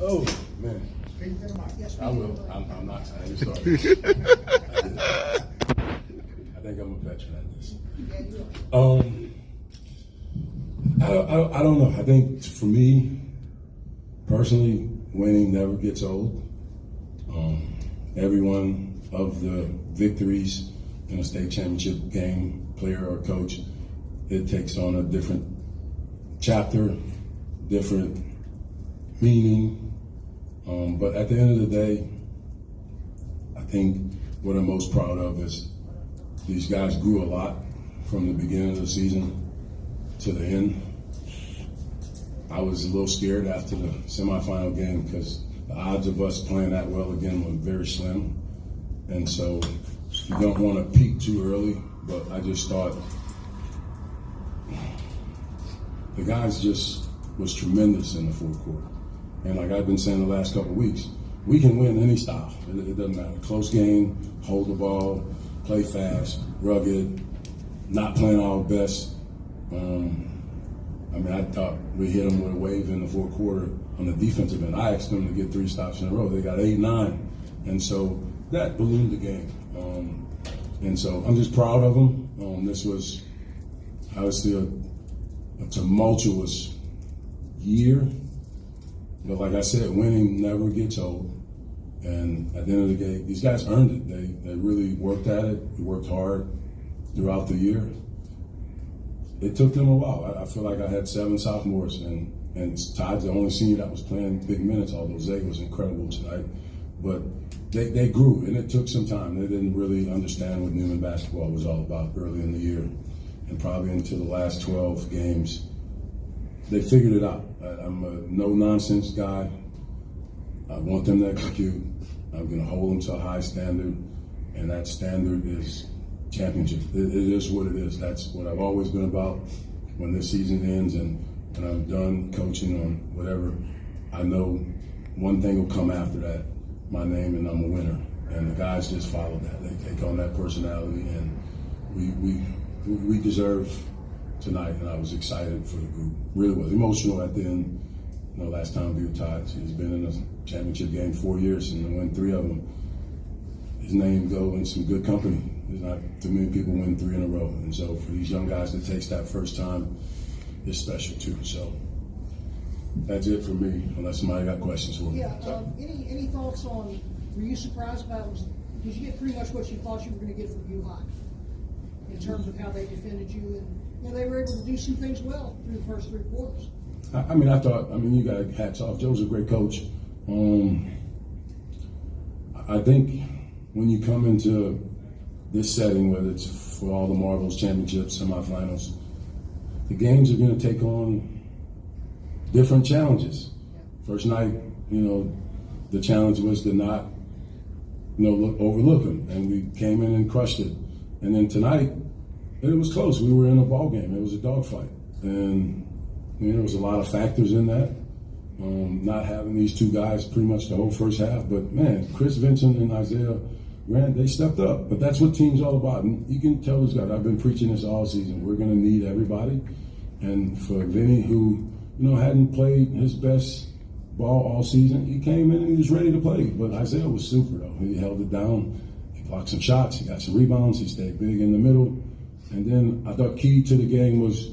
Oh, man. Speak to the mic. Yes, I will. I'm not. I ain't sorry. I think I'm a veteran at this. Yeah, you are. I don't know. I think for me, personally, winning never gets old. Every one of the victories in a state championship game, player or coach, it takes on a different chapter, different meaning. But at the end of the day, I think what I'm most proud of is these guys grew a lot from the beginning of the season to the end. I was a little scared after the semifinal game because the odds of us playing that well again were very slim. And so you don't want to peak too early, but I just thought the guys just was tremendous in the fourth quarter. And like I've been saying the last couple of weeks, we can win any style. It doesn't matter. Close game, hold the ball, play fast, rugged, not playing our best. I thought we hit them with a wave in the fourth quarter on the defensive end. I asked them to get 3 stops in a row. They got 8, 9. And so that ballooned the game. And so I'm just proud of them. This was obviously a tumultuous year. But like I said, winning never gets old. And at the end of the day, these guys earned it. They really worked at it. They worked hard throughout the year. It took them a while. I feel like I had 7 sophomores, and Todd's the only senior that was playing big minutes, although Zay was incredible tonight. But they grew, and it took some time. They didn't really understand what Newman basketball was all about early in the year. And probably into the last 12 games, they figured it out. I'm a no-nonsense guy. I want them to execute. I'm going to hold them to a high standard, and that standard is championship. It is what it is. That's what I've always been about. When this season ends and when I'm done coaching on whatever, I know one thing will come after that, my name, and I'm a winner. And the guys just follow that. They take on that personality, and we deserve tonight, and I was excited for the group. Really was emotional at the end. Last time we were Todd, he's been in a championship game 4 years and to win 3 of them. His name go in some good company. There's not too many people win 3 in a row, and so for these young guys to taste that first time is special too. So that's it for me. Unless somebody got questions for me. Yeah. Any thoughts on? Were you surprised about it? Did you get pretty much what you thought you were going to get from U High in terms of how they defended you, and they were able to do some things well through the first 3 quarters? I thought, you got hats off. Joe's a great coach. I think when you come into this setting, whether it's for all the Marbles, championships, semifinals, the games are going to take on different challenges. First night, the challenge was to not, overlook them, and we came in and crushed it. And then tonight, it was close. We were in a ball game. It was a dogfight, and there was a lot of factors in that. Not having these 2 guys pretty much the whole first half, but man, Chris Vincent and Isaiah Grant, they stepped up. But that's what team's all about. And you can tell those guys, I've been preaching this all season. We're going to need everybody. And for Vinny, who hadn't played his best ball all season, he came in and he was ready to play. But Isaiah was super though. He held it down. He blocked some shots. He got some rebounds. He stayed big in the middle. And then I thought key to the game was,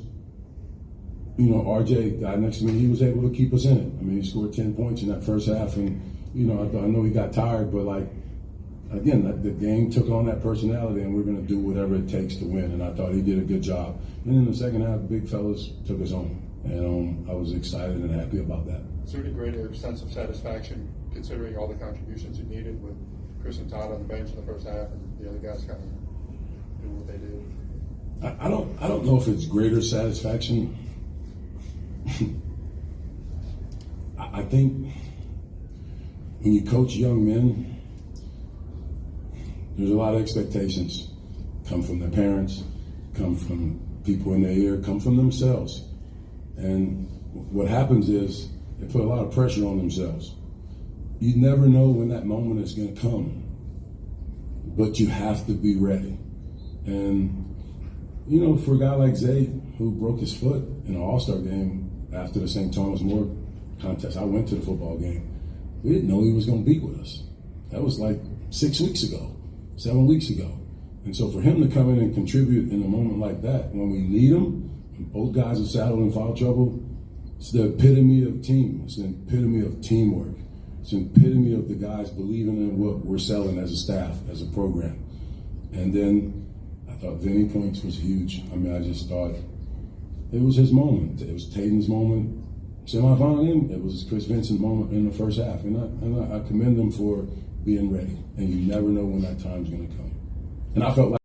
RJ, guy next to me, he was able to keep us in it. He scored 10 points in that first half, and I know he got tired, but again, the game took on that personality, and we're going to do whatever it takes to win. And I thought he did a good job. And in the second half, big fellas took us home, and I was excited and happy about that. Is there any greater sense of satisfaction considering all the contributions you needed with Chris and Todd on the bench in the first half, and the other guys kind of doing what they did? I don't know if it's greater satisfaction. I think when you coach young men, there's a lot of expectations. Come from their parents, come from people in their ear, come from themselves. And what happens is they put a lot of pressure on themselves. You never know when that moment is going to come, but you have to be ready. And, for a guy like Zay, who broke his foot in an All-Star game after the St. Thomas More contest, I went to the football game. We didn't know he was going to be with us. That was like 6 weeks ago, 7 weeks ago. And so for him to come in and contribute in a moment like that, when we need him, when both guys are saddled in foul trouble, it's the epitome of team. It's the epitome of teamwork. It's the epitome of the guys believing in what we're selling as a staff, as a program. And then I thought Vinny points was huge. I mean, I just thought it was his moment. It was Tatum's moment. Semifinal game, it was Chris Vincent's moment in the first half. And I commend them for being ready. And you never know when that time's going to come. And I felt like